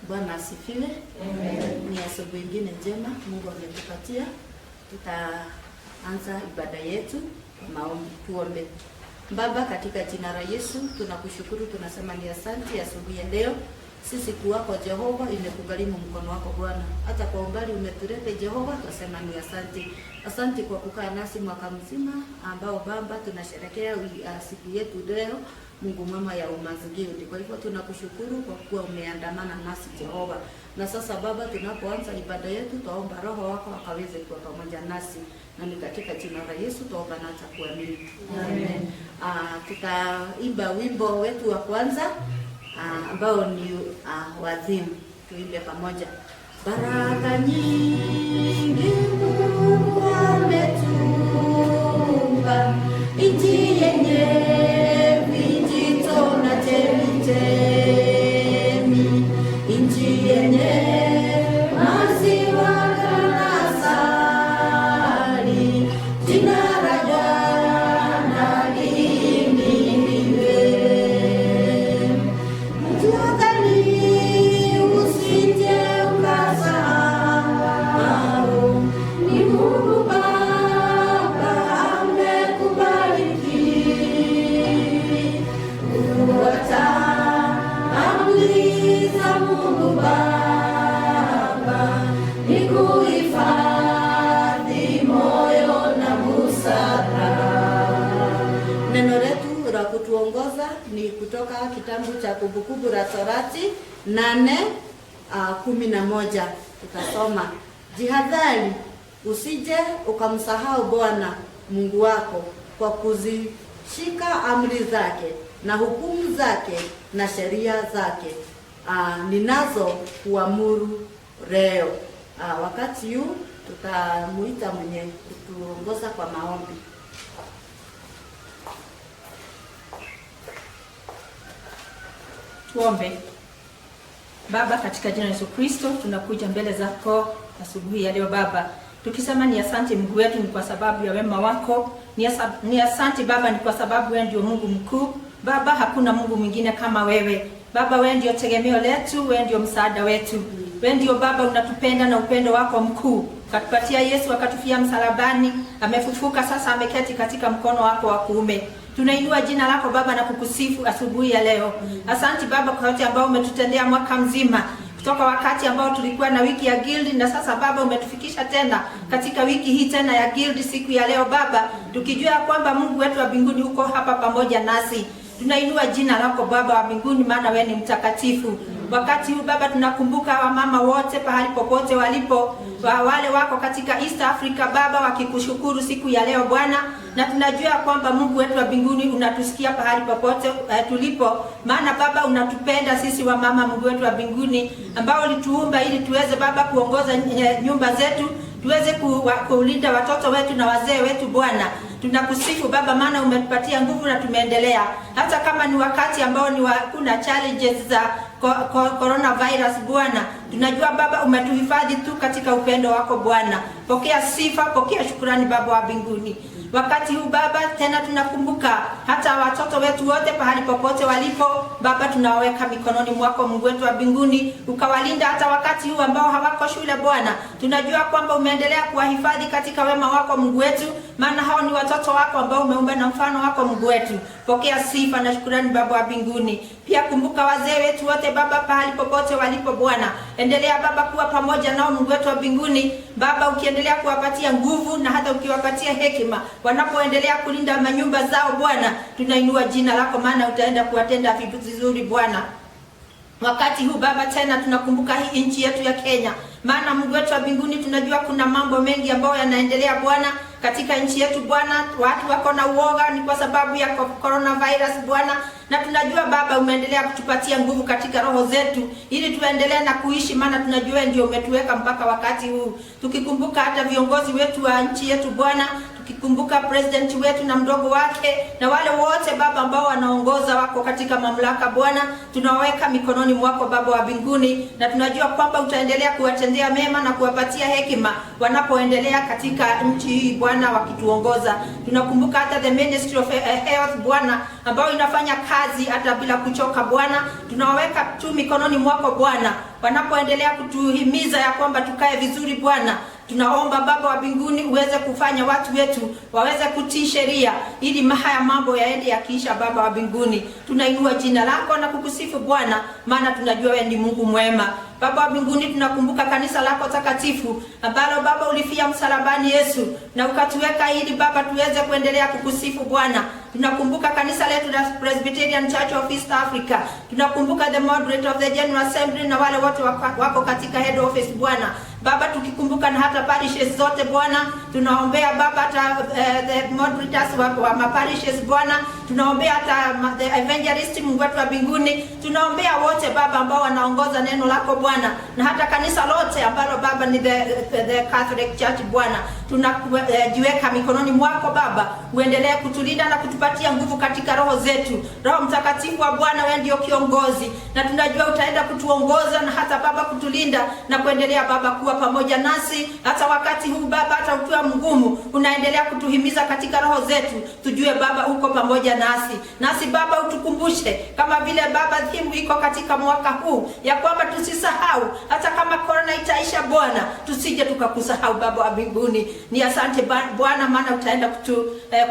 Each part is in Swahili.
Bwana asifiwe. Amen. Ni asubuhi nyingine njema Mungu ametupatia. Tutaanza ibada yetu kwa maombi. Tuombe. Baba, katika jina la Yesu tunakushukuru, tunasema ni asante asubuhi ya leo. Sisi kuwako Jehova imekugharimu mkono wako Bwana. Hata kwa umbali umetuleta Jehova, tunasema ni asante. Asante kwa kukaa nasi mwaka mzima ambao Baba tunasherehekea siku yetu leo, Mungu mama ya umazigio. Kwa hivyo tunakushukuru kwa kuwa umeandamana nasi Jehova. Na sasa Baba, tunapoanza ibada yetu tuomba Roho wako akaweze kuwa pamoja nasi. Na ni katika jina la Yesu tuomba na kuamini. Amen. Tutaimba wimbo wetu wa kwanza ambao ni wadhimu. Tuimbe pamoja. Baraka nyingi Mungu ametupa, nchi yenye vijito na chemchemi, nchi yenye maziwa na asali, jina la Bwana lihimidiwe. Mtadhani usije ukasahau, ni Mungu Baba amekubariki. Fuata amri za Mungu Baba, ni kuhifadhi moyo na busara. Neno letu la kutuongoza ni kutoka kitabu cha Kumbukumbu la Torati 8:11. Tutasoma. Jihadhari usije ukamsahau Bwana Mungu wako kwa kuzishika amri zake na hukumu zake na sheria zake ninazo kuamuru leo. Wakati huu tutamuita mwenye kutuongoza kwa maombi. Tuombe. Baba, katika jina la Yesu Kristo tunakuja mbele zako asubuhi ya leo Baba, tukisema ni asante Mungu wetu, ni kwa sababu ya wema wako. Ni asante Baba, ni kwa sababu wewe ndio Mungu mkuu Baba, hakuna Mungu mwingine kama wewe Baba. Wewe ndio tegemeo letu, wewe ndio msaada wetu, wewe ndio Baba unatupenda na upendo wako mkuu. Katupatia Yesu akatufia msalabani, amefufuka sasa, ameketi katika mkono wako wa kuume. Tunainua jina lako Baba na kukusifu asubuhi ya leo. Asante Baba kwa yote ambao umetutendea mwaka mzima, kutoka wakati ambao tulikuwa na wiki ya Guild, na sasa Baba umetufikisha tena katika wiki hii tena ya Guild siku ya leo Baba, tukijua kwamba Mungu wetu wa mbinguni uko hapa pamoja nasi. Tunainua jina lako Baba wa mbinguni, maana wewe ni mtakatifu. Wakati huu Baba tunakumbuka wamama wote pahali popote walipo, wale wako katika East Africa Baba, wakikushukuru siku ya leo Bwana, na tunajua kwamba Mungu wetu wa mbinguni unatusikia pahali popote tulipo, maana Baba unatupenda sisi wamama, Mungu wetu wa mbinguni, ambao ulituumba ili tuweze Baba kuongoza nyumba zetu, tuweze kulinda watoto wetu na wazee wetu Bwana. Tunakusifu Baba, maana umetupatia nguvu na tumeendelea, hata kama ni wakati ambao ni kuna challenges za coronavirus Bwana. Tunajua Baba umetuhifadhi tu katika upendo wako Bwana. Pokea sifa, pokea shukrani Baba wa mbinguni. Wakati huu Baba tena tunakumbuka hata watoto wetu wote pahali popote walipo Baba, tunaweka mikononi mwako Mungu wetu wa mbinguni, ukawalinda hata wakati huu ambao hawako shule Bwana. Tunajua kwamba umeendelea kuwahifadhi katika wema wako Mungu wetu, maana hao ni watoto wako ambao umeumba na mfano wako Mungu wetu. Pokea sifa na shukrani Baba wa mbinguni. Pia kumbuka wazee wetu wote Baba pahali popote walipo Bwana. Endelea Baba kuwa pamoja nao Mungu wetu wa mbinguni Baba, ukiendelea kuwapatia nguvu na hata ukiwapatia hekima wanapoendelea kulinda manyumba zao Bwana. Tunainua jina lako, maana utaenda kuwatenda vitu vizuri Bwana. Wakati huu Baba tena tunakumbuka hii nchi yetu ya Kenya, maana Mungu wetu wa mbinguni tunajua kuna mambo mengi ambayo yanaendelea Bwana katika nchi yetu Bwana. Watu wako na uoga, ni kwa sababu ya coronavirus Bwana, na tunajua Baba umeendelea kutupatia nguvu katika roho zetu ili tuendelee na kuishi, maana tunajua ndio umetuweka mpaka wakati huu. Tukikumbuka hata viongozi wetu wa nchi yetu Bwana, tukikumbuka president wetu na mdogo wake na wale wote Baba ambao wanaongoza wako katika mamlaka Bwana, tunaweka mikononi mwako Baba wa mbinguni, na tunajua kwamba utaendelea kuwatendea mema na kuwapatia hekima wanapoendelea katika nchi hii Bwana wakituongoza. Tunakumbuka hata the Ministry of Health Bwana, ambao inafanya kazi hata bila kuchoka Bwana. Tunaweka tu mikononi mwako Bwana, wanapoendelea kutuhimiza ya kwamba tukae vizuri Bwana, tunaomba Baba wa mbinguni uweze kufanya watu wetu waweze kutii sheria, ili haya mambo yaende yakiisha. Baba wa mbinguni, tunainua jina lako na kukusifu Bwana, maana tunajua wewe ni Mungu mwema. Baba wa mbinguni, tunakumbuka kanisa lako takatifu ambalo Baba ulifia msalabani Yesu, na ukatuweka ili Baba tuweze kuendelea kukusifu Bwana. Tunakumbuka kanisa letu la Presbyterian Church of East Africa. Tunakumbuka the moderator of the General Assembly na wale wote wako katika head office Bwana. Baba, tukikumbuka na hata parishes zote Bwana, tunaombea Baba hata the moderators wa maparishes Bwana, tunaombea hata the evangelist Mungu wetu wa mbinguni, tunaombea wote Baba ambao wanaongoza neno lako Bwana, na hata kanisa lote ambalo Baba ni the Catholic Church Bwana. Tunajiweka mikononi mwako Baba, uendelee kutulinda na kutupatia nguvu katika roho zetu. Roho Mtakatifu wa Bwana, wewe ndio kiongozi, na tunajua utaenda kutuongoza na hata Baba kutulinda na kuendelea Baba kuwa pamoja nasi hata wakati huu Baba, hata ukiwa mgumu unaendelea kutuhimiza katika roho zetu. Tujue Baba uko pamoja nasi Baba, utukumbushe kama vile Baba thimu iko katika mwaka huu ya kwamba tusisahau hata kama corona itaisha Bwana, tusije tukakusahau Baba wa mbinguni. Ni asante Bwana, maana utaenda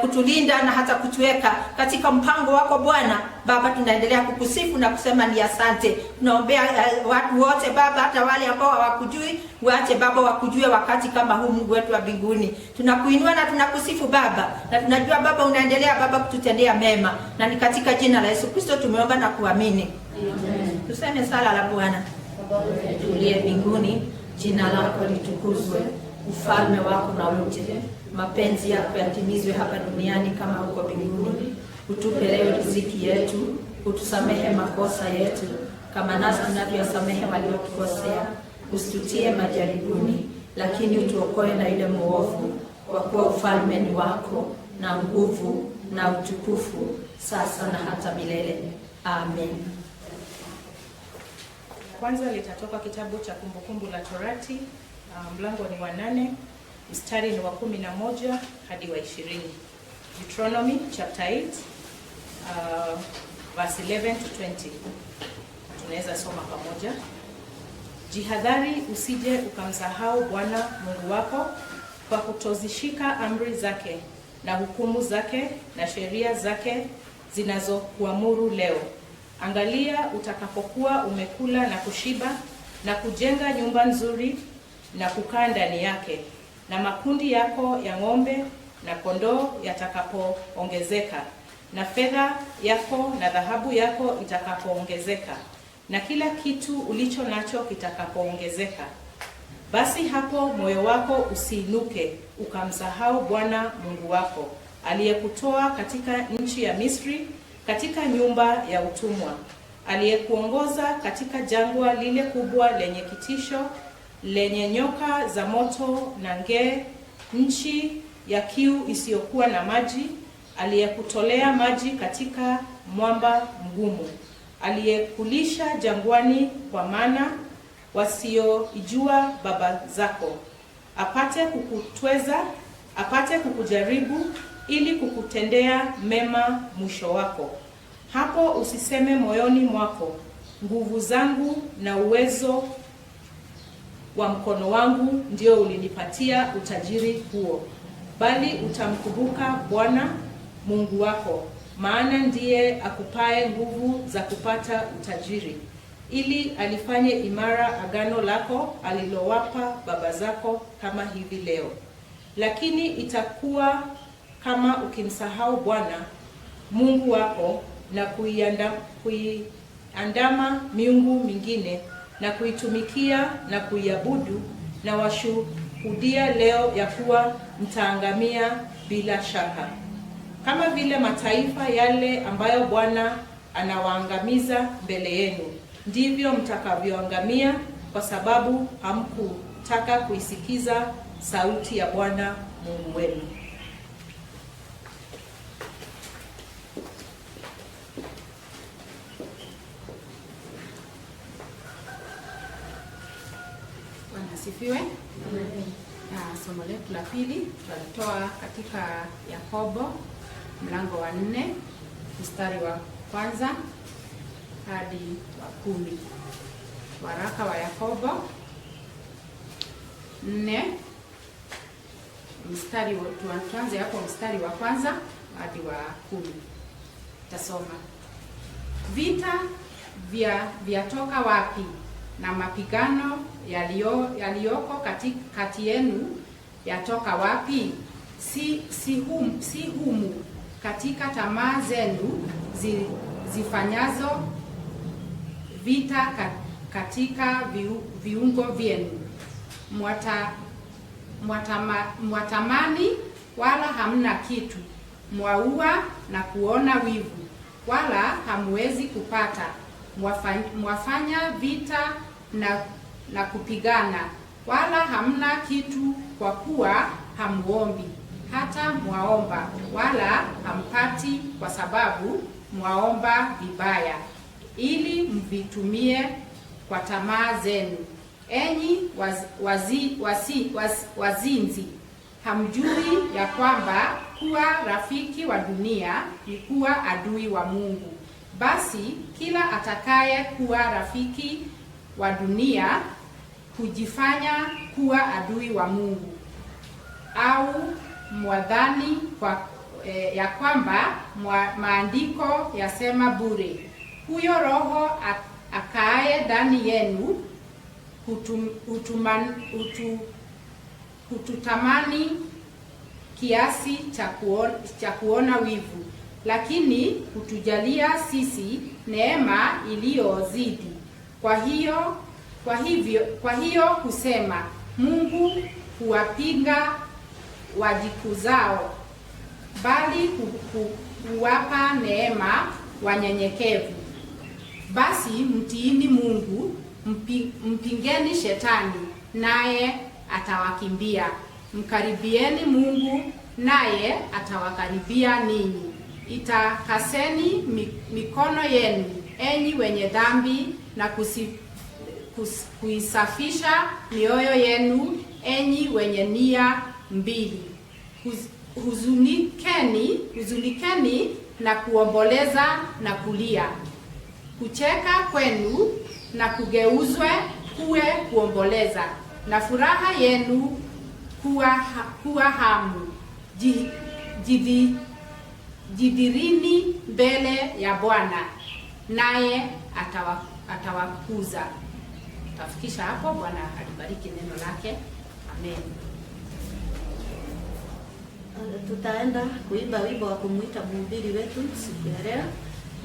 kutulinda na hata kutuweka katika mpango wako Bwana. Baba, tunaendelea kukusifu na kusema ni asante. Tunaombea watu wote Baba, hata wale ambao hawakujui, waache Baba wakujue wakati kama huu Mungu wetu wa mbinguni. Tunakuinua na tunakusifu Baba, na tunajua Baba unaendelea Baba kututendea mema, na ni katika jina la Yesu Kristo tumeomba na kuamini. Amen. Tuseme sala la Bwana. Tulie mbinguni, jina lako litukuzwe, ufalme wako na uje, mapenzi yako yatimizwe hapa duniani kama huko mbinguni. Utupe leo riziki yetu, utusamehe makosa yetu kama nasi tunavyosamehe waliotukosea, usitutie majaribuni, lakini utuokoe na yule muovu, kwa kuwa ufalme ni wako na nguvu na utukufu sasa na hata milele. Amen. Kwanza litatoka kitabu cha Kumbukumbu la Torati, mlango ni wa 8, mstari ni wa 11 hadi wa 20. Deuteronomy chapter 8, verse 11 to 20. Tunaweza soma pamoja. Jihadhari usije ukamsahau Bwana Mungu wako kwa kutozishika amri zake na hukumu zake na sheria zake zinazokuamuru leo. Angalia utakapokuwa umekula na kushiba na kujenga nyumba nzuri na kukaa ndani yake, na makundi yako ya ng'ombe na kondoo yatakapoongezeka, na fedha yako na dhahabu yako itakapoongezeka, na kila kitu ulicho nacho kitakapoongezeka. Basi hapo moyo wako usiinuke ukamsahau Bwana Mungu wako, aliyekutoa katika nchi ya Misri, katika nyumba ya utumwa, aliyekuongoza katika jangwa lile kubwa lenye kitisho, lenye nyoka za moto na nge, nchi ya kiu isiyokuwa na maji, aliyekutolea maji katika mwamba mgumu, aliyekulisha jangwani kwa mana wasioijua baba zako, apate kukutweza, apate kukujaribu, ili kukutendea mema mwisho wako. Hapo usiseme moyoni mwako, nguvu zangu na uwezo wa mkono wangu ndio ulinipatia utajiri huo, bali utamkumbuka Bwana Mungu wako, maana ndiye akupae nguvu za kupata utajiri, ili alifanye imara agano lako alilowapa baba zako kama hivi leo. Lakini itakuwa kama ukimsahau Bwana Mungu wako na kuiandama miungu mingine na kuitumikia na kuiabudu, na washuhudia leo ya kuwa mtaangamia bila shaka, kama vile mataifa yale ambayo Bwana anawaangamiza mbele yenu, ndivyo mtakavyoangamia, kwa sababu hamkutaka kuisikiza sauti ya Bwana Mungu wenu. Asifiwe. Somo letu la pili tunatoa katika Yakobo mlango wa 4 mstari wa 1 hadi wa 10. waraka wa Yakobo 4 tuanze hapo mstari wa kwanza hadi wa 10. Tasoma. Vita vyatoka wapi, na mapigano yaliyoko kati yenu yatoka wapi? Si humu katika tamaa zenu zifanyazo vita katika viungo vyenu. Mwatamani wala hamna kitu, mwaua na kuona wivu wala hamwezi kupata. Mwafanya vita na kupigana wala hamna kitu, kwa kuwa hamuombi. Hata mwaomba wala hampati, kwa sababu mwaomba vibaya, ili mvitumie kwa tamaa zenu. Enyi wazinzi, hamjui ya kwamba kuwa rafiki wa dunia ni kuwa adui wa Mungu? Basi kila atakaye kuwa rafiki wa dunia hujifanya kuwa adui wa Mungu. Au mwadhani ya kwamba maandiko yasema bure, huyo Roho akaaye ndani yenu hututamani kiasi cha kuona wivu, lakini hutujalia sisi neema iliyozidi. Kwa hiyo husema, Mungu huwapinga wajikuzao, bali huwapa neema wanyenyekevu. Basi mtiini Mungu, mpingeni shetani, naye atawakimbia. Mkaribieni Mungu, naye atawakaribia ninyi. Itakaseni mikono yenu, enyi wenye dhambi, na kuisafisha mioyo yenu, enyi wenye nia mbili. Huzunikeni na kuomboleza na kulia. Kucheka kwenu na kugeuzwe kuwe kuomboleza, na furaha yenu kuwa hamu. Jidhirini mbele ya Bwana, naye atawakuza. Tafikisha hapo. Bwana alibariki neno lake. Amen. Tutaenda kuimba wimbo wa kumuita mhubiri wetu siku ya leo,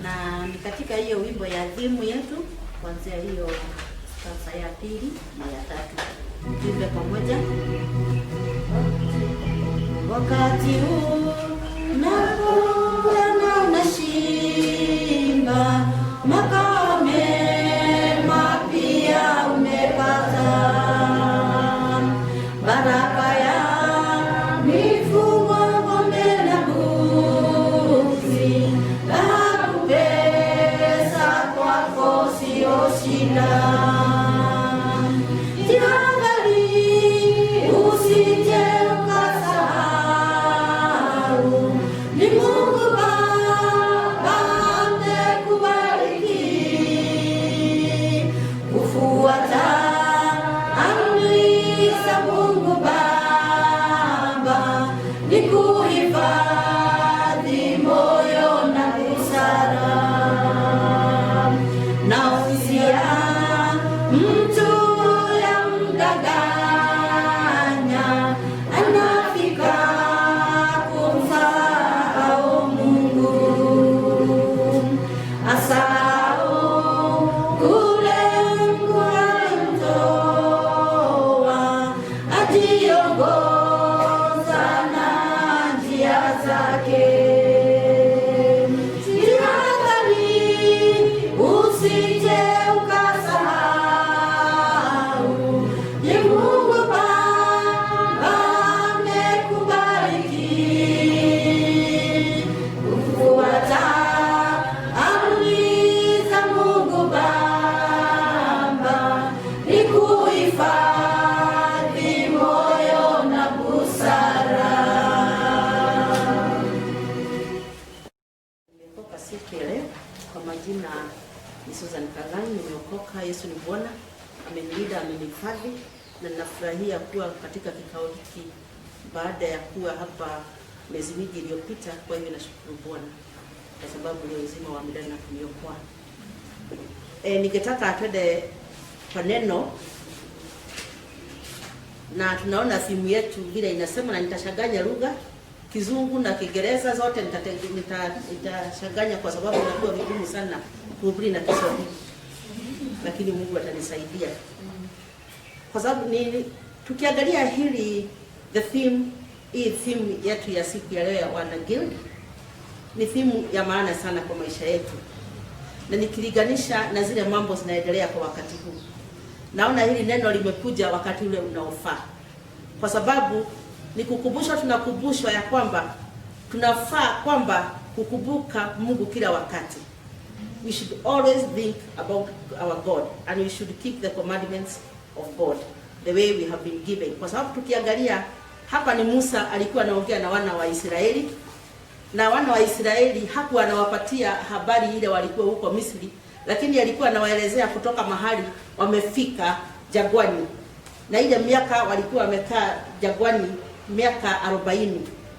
na ni katika hiyo wimbo ya dhimu yetu, kuanzia hiyo sasa ya 2 na ya 3. Tuimbe pamoja. Wakati huu napoona unashinda, makao mema pia umepata, baraka ya mifugo, ng'ombe na mbuzi, dhahabu, pesa kwako sio shida. Susan Kalani, nimeokoka. Yesu ni Bwana, amenilinda, amenihifadhi, na ninafurahia kuwa katika kikao hiki baada ya kuwa hapa miezi mingi iliyopita. Kwa hivyo nashukuru Bwana kwa sababu ya uzima wa milele na kuniokoa. Ningetaka atende kwa neno, na tunaona thimu yetu vile inasema, na nitashanganya lugha Kizungu na Kiingereza zote nitashanganya kwa sababu inakuwa vigumu sana kuhubiri na Kiswahili, lakini Mungu atanisaidia. Kwa sababu tukiangalia hili hii theme yetu ya siku ya leo ya Wana Guild ni theme ya maana sana kwa maisha yetu, na nikilinganisha na zile mambo zinaendelea kwa wakati huu, naona hili neno limekuja wakati ule unaofaa, kwa sababu ni tunakumbushwa ya kwamba tunafaa kwamba kukumbuka Mungu kila wakati. We should always think about our God, and we should keep the commandments of God the way we have been given. Kwa sababu tukiangalia hapa ni Musa alikuwa anaongea na wana wa Israeli, na wana wa Israeli hakuwa anawapatia habari ile walikuwa huko Misri, lakini alikuwa anawaelezea kutoka mahali wamefika jangwani, na ile miaka walikuwa wamekaa jangwani miaka 40,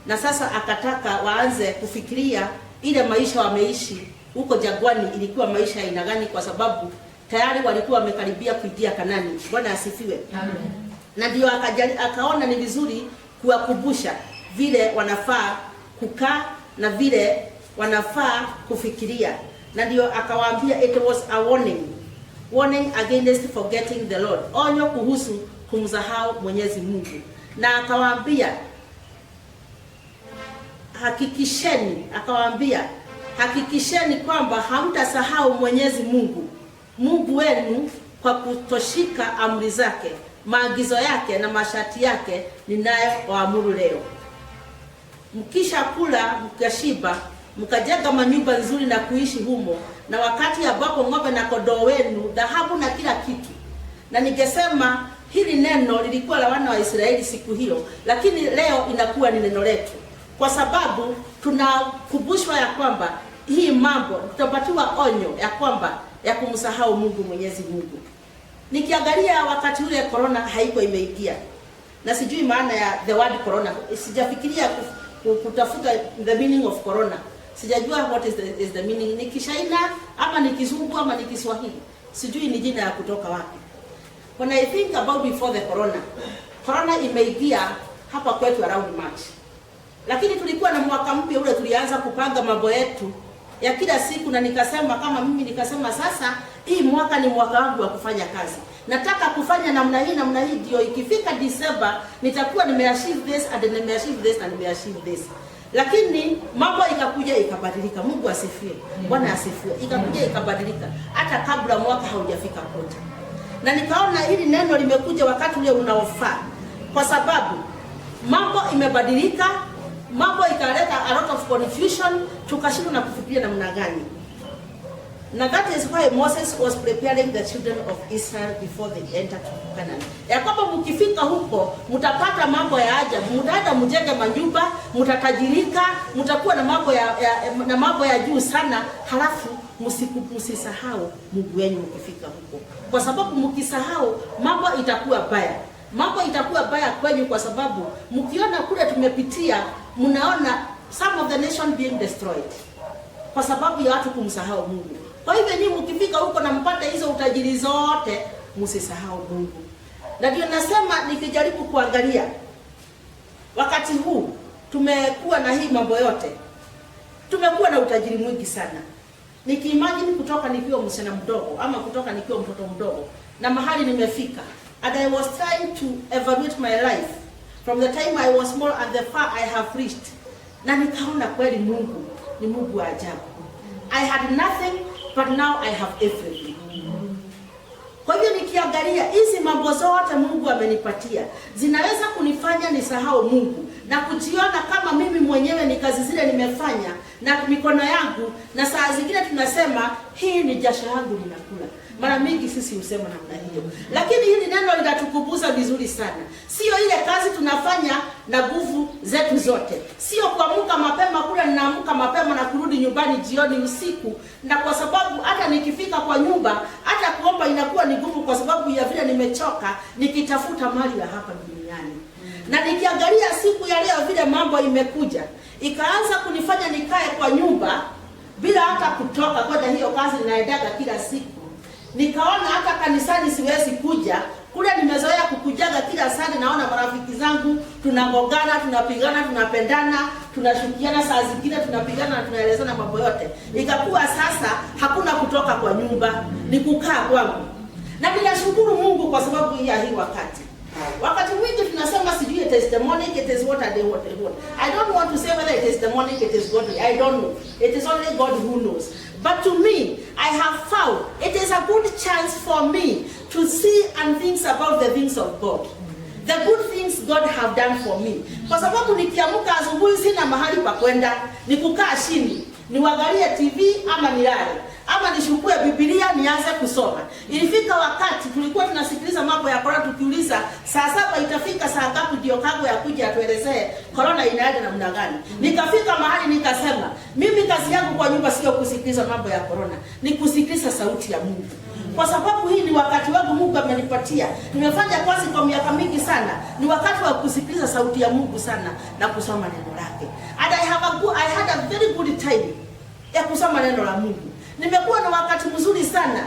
na sasa akataka waanze kufikiria ile maisha wameishi huko jangwani ilikuwa maisha aina gani, kwa sababu tayari walikuwa wamekaribia kuingia Kanani. Bwana asifiwe. Amen. Na ndio akaona ni vizuri kuwakumbusha vile wanafaa kukaa na vile wanafaa kufikiria, na ndio akawaambia it was a warning against forgetting the Lord, onyo kuhusu kumsahau Mwenyezi Mungu. Na akawaambia hakikisheni kwamba hamtasahau Mwenyezi Mungu wenu kwa kutoshika amri zake, maagizo yake na masharti yake ninayowaamuru leo. Mkisha kula mkashiba, mkajenga manyumba nzuri na kuishi humo, na wakati ambapo ng'ombe na kondoo wenu, dhahabu na kila kitu. Na ningesema hili neno lilikuwa la wana wa Israeli siku hiyo, lakini leo inakuwa ni neno letu, kwa sababu tunakumbushwa ya kwamba hii mambo tutapatiwa onyo ya kwamba ya kumsahau Mungu Mwenyezi Mungu. Nikiangalia wakati ule corona haiko imeingia, na sijui maana ya the word corona, sijafikiria kutafuta the meaning of corona, sijajua what is the meaning, ni Kishaina ama ni Kizungu ama ni Kiswahili, sijui ni jina ya kutoka wapi. When I think about before the corona imeingia hapa kwetu around March, lakini tulikuwa na mwaka mpya ule, tulianza kupanga mambo yetu ya kila siku, na nikasema sasa hii mwaka ni mwaka wangu wa kufanya kazi. Nataka kufanya namna hii ndio ikifika December nitakuwa nimeachieve this and nimeachieve this and nimeachieve this. Lakini mambo ikakuja ikabadilika. Mungu asifiwe. Bwana asifiwe. Ikakuja ikabadilika hata kabla mwaka haujafika kote. Na nikaona hili neno limekuja wakati ule unaofaa, kwa sababu mambo imebadilika, mambo ikaleta a lot of confusion, tukashindwa na kufikiria namna gani. Na that is why Moses was preparing the children of Israel before they entered Canaan. Ya kwamba mkifika huko mtapata mambo ya ajabu, mtaenda mjenge manyumba, mtatajirika, mtakuwa na mambo ya juu sana, halafu msisahau Mungu wenu mkifika huko. Kwa sababu mkisahau mambo itakuwa baya. Mambo itakuwa baya kwenu, kwa sababu mkiona kule tumepitia, mnaona some of the nation being destroyed kwa sababu ya watu kumsahau Mungu. Kwa hivyo nyinyi mkifika huko na mpate hizo utajiri zote, msisahau Mungu. Na ndio nasema nikijaribu kuangalia wakati huu tumekuwa na hii mambo yote. Tumekuwa na utajiri mwingi sana. Nikiimagine kutoka nikiwa msichana mdogo ama kutoka nikiwa mtoto mdogo na mahali nimefika, and I was trying to evaluate my life from the time I was small and the far I have reached. Na nikaona kweli Mungu ni Mungu wa ajabu. I had nothing, but now I have everything. Kwa hivyo nikiangalia hizi mambo zote Mungu amenipatia, zinaweza kunifanya nisahau Mungu na kujiona kama mimi mwenyewe ni kazi zile nimefanya na mikono yangu, na saa zingine tunasema hii ni jasho yangu ninakula. Mara mingi sisi husema namna hiyo, lakini hili neno linatukumbusha vizuri sana. Sio ile kazi tunafanya na nguvu zetu zote, sio kuamka mapema kule, ninaamka mapema na kurudi nyumbani jioni usiku, na kwa sababu hata nikifika kwa nyumba hata kuomba inakuwa ni ngumu kwa sababu ya vile nimechoka nikitafuta mali ya hapa duniani. Na nikiangalia siku ya leo vile mambo imekuja, ikaanza kunifanya nikae kwa nyumba bila hata kutoka kwenda hiyo kazi ninaendaga kila siku. Nikaona hata kanisani siwezi kuja. Kule nimezoea kukujaga kila Sunday, naona marafiki zangu tunagongana, tunapigana, tunapendana, tunashukiana, saa zingine tunapigana na tunaelezana mambo yote. Ikakuwa sasa hakuna kutoka kwa nyumba, ni kukaa kwangu. Na ninashukuru Mungu kwa sababu ya hii wakati. Wakati mwingi tunasema sijui it is demonic, it is what. I don't want to say whether it is demonic, it is godly. I don't know. It is only God who knows. But to me, I have found it is a good chance for me to see and think about the things of God. The good things God have done for me. Kwa sababu nikiamka asubuhi sina mahali pa kwenda, ni kukaa chini, niangalie TV ama nilale, ama nishukue Biblia nianze kusoma. Ilifika wakati tulikuwa tunasikiliza mambo ya corona, tukiuliza saa 7 itafika saa ngapi ndio Kagwe yakuja atuelezee corona inaenda namna gani. Nikafika mahali nikasema, mimi kazi yangu kwa nyumba sio kusikiliza mambo ya corona, ni kusikiliza sauti ya Mungu. Kwa sababu hii ni wakati wangu Mungu amenipatia. Nimefanya kazi kwa miaka mingi sana. Ni wakati wa kusikiliza sauti ya Mungu sana na kusoma neno lake. And I had a very good time ya kusoma neno la Mungu. Nimekuwa na wakati mzuri sana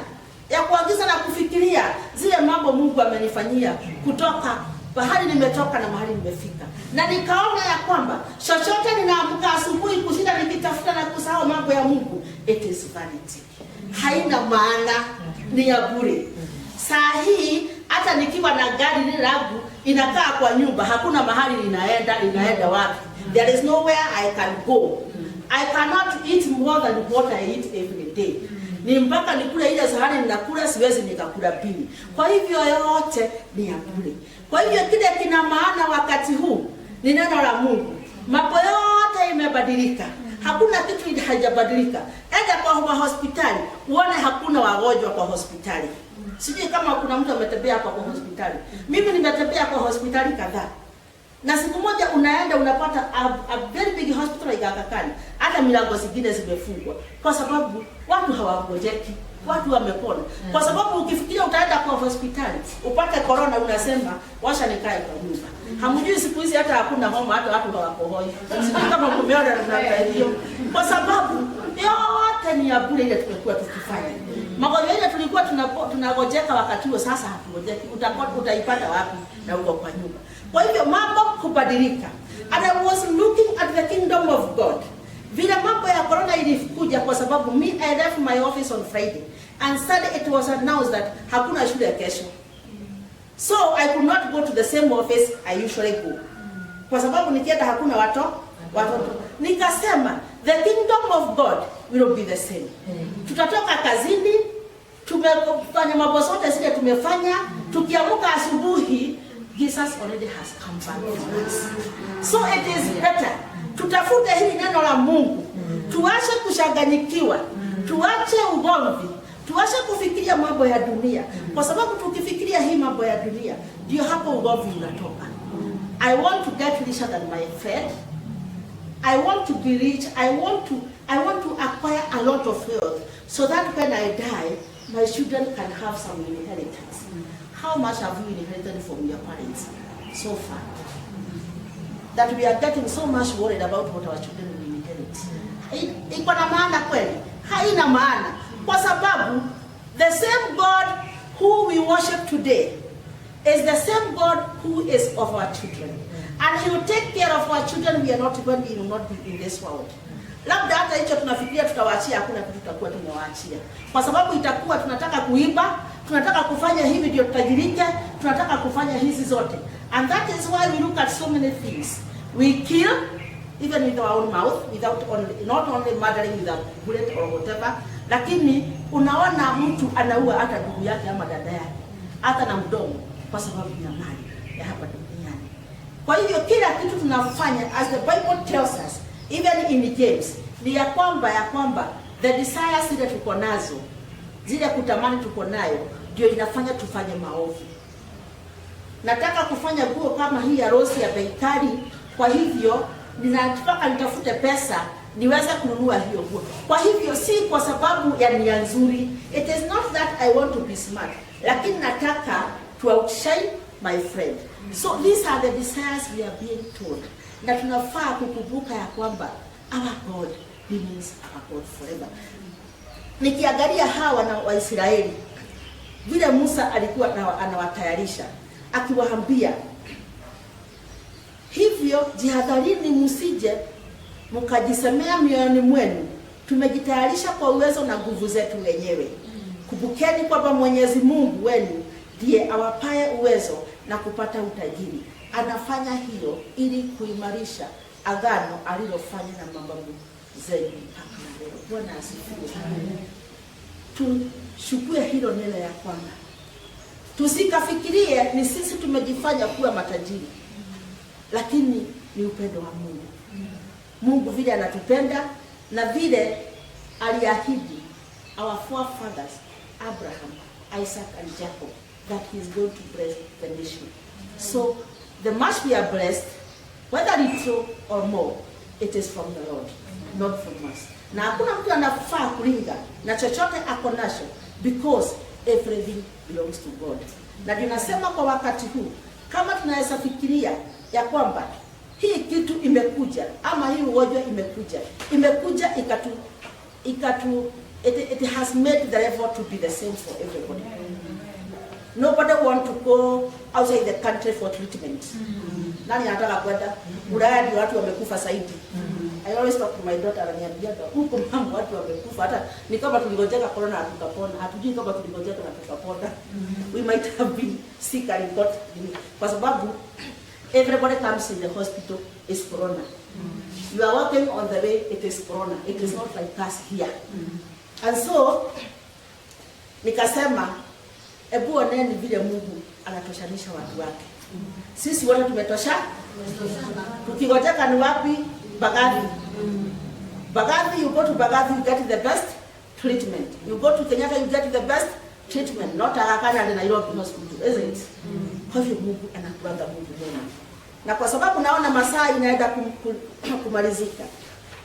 ya kuagiza na kufikiria zile mambo Mungu amenifanyia kutoka bahari nimetoka na mahali nimefika. Na nikaona ya kwamba chochote ninaamka asubuhi kushinda nikitafuta na kusahau mambo ya Mungu, it is vanity. Haina maana, ni ya bure. Saa hii hata nikiwa na gari lile langu inakaa kwa nyumba, hakuna mahali inaenda wapi. There is nowhere I can go. I cannot eat more than what I eat every day. Ni mpaka nikule ile sahani ninakula, siwezi nikakula pili. Kwa hivyo yote ni ya bure. Kwa hivyo kile kina maana wakati huu ni neno la Mungu. Mambo yote imebadilika. Hakuna kitu haijabadilika. Enda kwa hospitali, uone hakuna wagonjwa kwa hospitali. Sijui kama kuna mtu ametembea kwa hospitali. Mimi nimetembea kwa hospitali kadhaa. Na siku moja unaenda unapata a very big hospital like Aga Khan. Hata milango zingine zimefungwa kwa sababu watu hawangojeki, watu wamepona. Kwa sababu ukifikiria utaenda kwa hospitali upate corona, unasema washa nikae kwa nyumba. Hamjui siku hizi hata hakuna homa, hata watu hawako hoi. Sijui kama kumeona na hiyo. Kwa sababu yote ni ya bure ile tumekuwa tukifanya. Magonjwa ile tulikuwa tunagojeka wakati huo, sasa hatungojeki. Utaipata wapi na uko kwa nyumba? Kwa hivyo mambo kubadilika. And I was looking at the kingdom of God. Vile mambo ya corona ilikuja kwa sababu I left my office on Friday and Sunday it was announced that hakuna shule kesho. So I could not go to the same office I usually go. Kwa sababu nikienda hakuna watoto. Nikasema the kingdom of God will be the same. Tutatoka kazini, tumefanya mambo zote zile tumefanya, tukiamka asubuhi Jesus already has come back for us. So it is better tutafute hili neno la Mungu. Tuache kushanganyikiwa, tuache ugomvi, tuache kufikiria mambo ya dunia. Kwa sababu tukifikiria hii mambo ya dunia, ndio hapo ugomvi unatoka. I want to get richer than my friend. I want to be rich. I want to acquire a lot of wealth so that when I die, my children can have some inheritance. How much have you inherited from your parents so far? That we are getting so much worried about what our children will inherit. Iko na maana kweli? Haina maana. Kwa sababu the same God who we worship today is the same God who is of our children. And he will take care of our children. We are not when we will not be in this world. Labda hata hicho tunafikiria tutawaachia, hakuna kitu tutakuwa tumewaachia. Kwa sababu itakuwa tunataka kuiba, tunataka kufanya hivi ndio tutajirike, tunataka kufanya hizi zote. And that is why we look at so many things. We kill even with our own mouth, not only murdering with a bullet or whatever, lakini unaona mtu anaua hata ndugu yake ama dada yake, hata na mdomo, kwa sababu ya mali ya hapa duniani. Kwa hivyo kila kitu tunafanya, as the Bible tells us, even in James, ni ya kwamba the desires that tuko nazo zile kutamani tuko nayo ndio inafanya tufanye maovu. Nataka kufanya nguo kama hii harusi ya bei kali, kwa hivyo ninataka nitafute pesa niweze kununua hiyo nguo. Kwa hivyo si kwa sababu ya nia nzuri. It is not that I want to be smart, lakini nataka to outshine my friend. So these are the desires we are being told. Na tunafaa kukumbuka ya kwamba our God remains our God forever. Nikiangalia hawa na Waisraeli vile Musa alikuwa anawatayarisha akiwaambia, hivyo jihadharini msije mkajisemea mioyoni mwenu, tumejitayarisha kwa uwezo na nguvu zetu wenyewe. Kumbukeni kwamba Mwenyezi Mungu wenu ndiye awapaye uwezo na kupata utajiri. Anafanya hiyo ili kuimarisha agano alilofanya na mababu zenu mpaka leo. Bwana asifiwe. Tushukue hilo neno ya kwamba tusikafikirie ni sisi tumejifanya kuwa matajiri, lakini ni upendo wa Mungu. Mungu vile anatupenda na vile aliahidi our forefathers Abraham, Isaac and Jacob that he is going to bless the nation. So the much we are blessed, whether little or more, it is from the Lord, not from us. Na hakuna mtu anafaa kulinga na chochote ako nacho, because everything belongs to God. Na tunasema kwa wakati huu, kama tunaweza fikiria ya kwamba hii kitu imekuja ama hii ugonjwa imekuja it has made the level to be the same for everybody. Nobody want to go outside the country for treatment. Nani anataka kwenda Ulaya? Ndio watu wamekufa zaidi. I always talk to my daughter, ananiambia huko mambo watu wamekufa, hata ni kama tuligojeka corona tukapona, hatujui kama tuligojeka na tukapona. We might have been sick and got, kwa sababu everybody comes in the hospital is corona. You are walking on the way, it is corona. It is not like us here. And so nikasema, ebu oneni vile Mungu anatoshanisha watu wake. Sisi wote tumetosha. Tukigojeka ni wapi? Bagathi. Bagathi, you go to Bagathi, you get the best treatment. You go to Kenyatta, you get the best treatment. Not Aga Khan and Nairobi hospital, isn't it? Kwa hivyo Mungu anakuanga Mungu mwema. Na kwa sababu naona masaa inaenda kumalizika,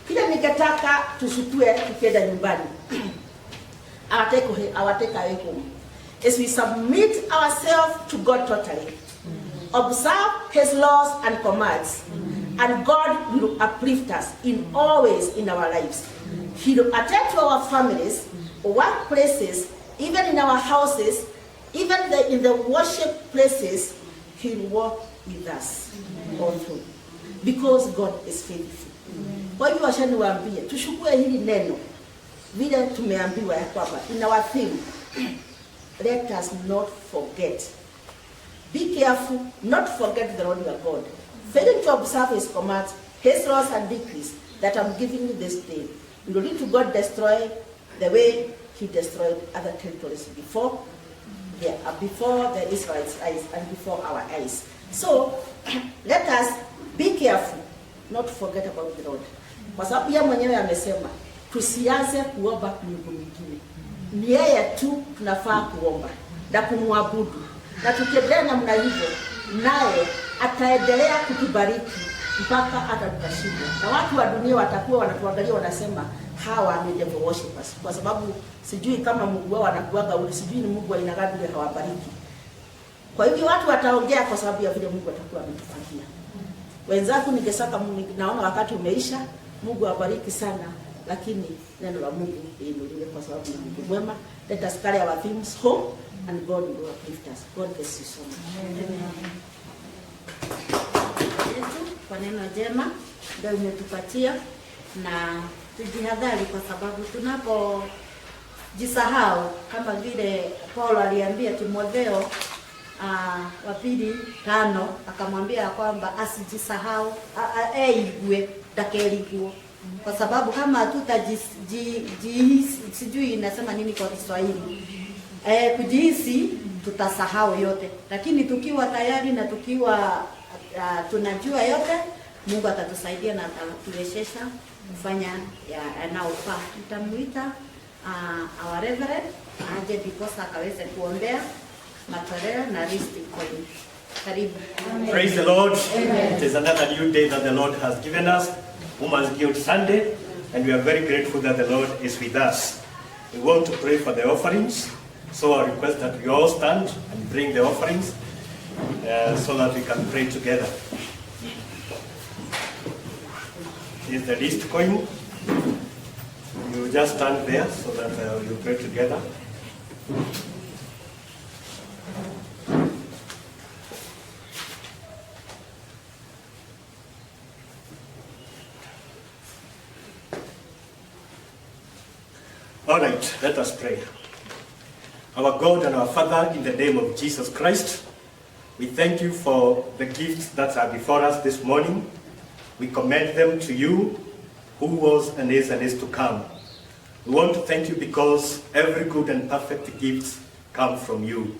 kile ningetaka tushukue tukienda nyumbani. Our take away home is we submit ourselves to God totally, observe His laws and commands, and God will uplift us in all ways in our lives. He will attend to our families, workplaces, even in our houses, even in the worship places. He will walk with us all through, because God is faithful. Kwa hivyo acha niwaambie, tushukue hili neno vile tumeambiwa ya kwamba in our theme, let us not forget. Be careful not to forget the Lord your God, failing to observe His commands, His laws and decrees that I'm giving you this day. We will need to God destroy the way He destroyed other territories before the Israelites' eyes and before our eyes. So let us be careful not to forget about the Lord. Kwa sababu yeye mwenyewe amesema tusianze kuomba miungu mingine. Ni yeye tu tunafaa kuomba na kumwabudu. Na tukiendelea namna hivyo, naye ataendelea kutubariki mpaka hata tutashinda. Na watu wa dunia watakuwa wanatuangalia wanasema hawa ni devil worshippers, kwa sababu sijui kama Mungu wao anakuaga ule, sijui ni Mungu aina gani ile hawabariki. Kwa hivyo watu wataongea kwa sababu ya vile Mungu atakuwa ametufanyia. Wenzangu, ningesaka naona wakati umeisha. Mungu awabariki sana, lakini neno la Mungu liinuliwe kwa sababu ni Mungu mwema. Let us carry our themes home and God will uplift us. God bless you so much. Kwa neno jema ndio umetupatia, na tujihadhari kwa sababu tunapojisahau kama vile Paulo aliambia Timotheo wa pili 5, akamwambia kwamba asijisahau aigwe takeliguo, kwa sababu kama sijui inasema nini kwa Kiswahili, kujihisi tutasahau yote, lakini tukiwa tayari na tukiwa tunajua yote, Mungu atatusaidia na atatuwezesha kufanya yanayofaa. Tutamuita our reverend aje because akaweze kuombea matoleo na listing coin. Karibu. Praise the Lord. Amen. It is another new day that the Lord has given us, Women's Guild Sunday, and we are very grateful that the Lord is with us. We want to pray for the offerings, so I request that we all stand and bring the offerings so that we can pray together. Is the list coin. You just stand there so that you pray together. All right, let us pray. Our God and our Father, in the name of Jesus Christ, we thank you for the gifts that are before us this morning. We commend them to you, who was and is to come. We want to thank you because every good and perfect gift comes from you.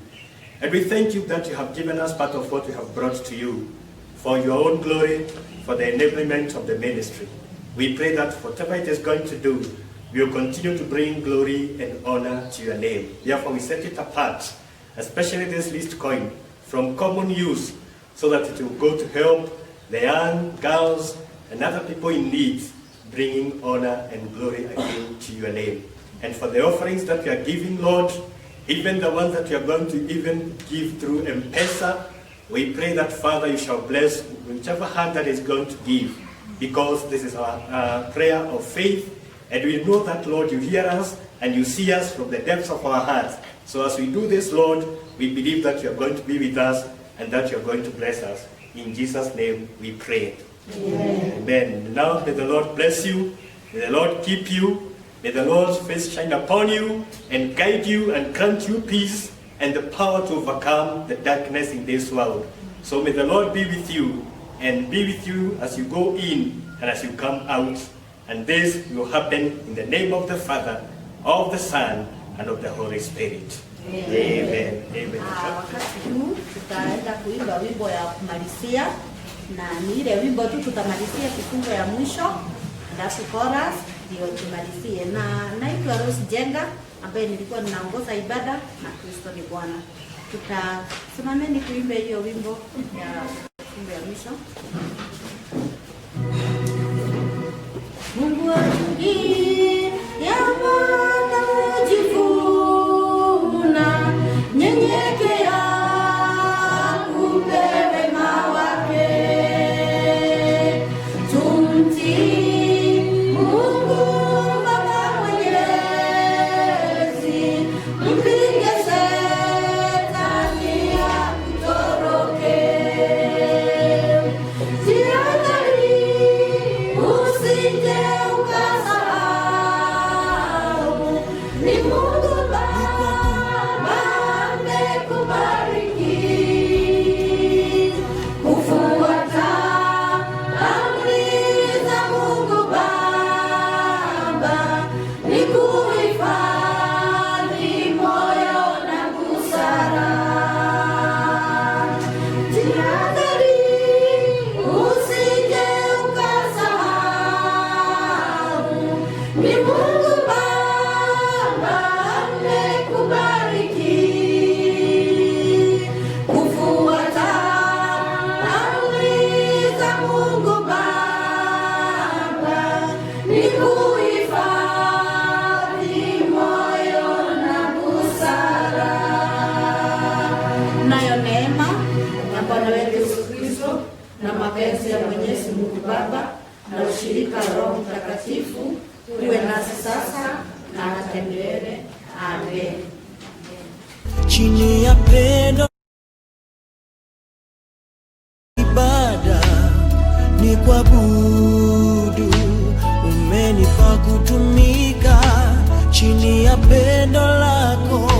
And we thank you that you have given us part of what we have brought to you for your own glory, for the enablement of the ministry. We pray that whatever it is going to do, we will continue to bring glory and honor to your name. Therefore, we set it apart, especially this list coin, from common use, so that it will go to help the young girls and other people in need, bringing honor and glory again to your name. And for the offerings that we are giving, Lord, even the ones that we are going to even give through M-Pesa, we pray that, Father, you shall bless whichever hand that is going to give, because this is our prayer of faith. And we know that, Lord, you hear us and you see us from the depths of our hearts. So as we do this, Lord, we believe that you are going to be with us and that you are going to bless us. In Jesus' name we pray. Amen. Amen. Now may the Lord bless you. May the Lord keep you. May the Lord's face shine upon you and guide you and grant you peace and the power to overcome the darkness in this world. So may the Lord be with you and be with you as you go in and as you come out. And this will happen in the name of the Father, of the Son, and of the Holy Spirit. Amen. Amen. Wakati huu tutaenda kuimba wimbo ya kumalizia, na ni ile wimbo tu tutamalizia kifungo ya mwisho, alafu chorus ndio tumalizie. Na naitwa Rose Jenga ambaye nilikuwa ninaongoza ibada na Kristo ni Bwana. Tutasimameni kuimba hiyo wimbo ya kifungo ya mwisho. Mungu atulie ya maana ujivuna, nyenyekea upewe mawake. Tumtii Mungu Baba Mwenyezi, mpinge Shetani atoroke. Jihadhari usije ukasahau, ni Mungu Baba amekubariki. Kufuata amri za Mungu Baba ni kuhifadhi moyo na busara. Jihadhari usije ukasahau, ni Mungu Baba amekubariki. Kufuata amri za Mungu Baba ni kuhifadhi moyo na busara. Nayo neema ya Bwana wetu Yesu Kristo na mapenzi ya Mwenyezi Mungu Baba na ushirika wa Roho Mtakatifu uwe nasi sasa na hata milele. Amen. Chini ya pendo ibada ni kuabudu, umenipa kutumika chini ya pendo lako.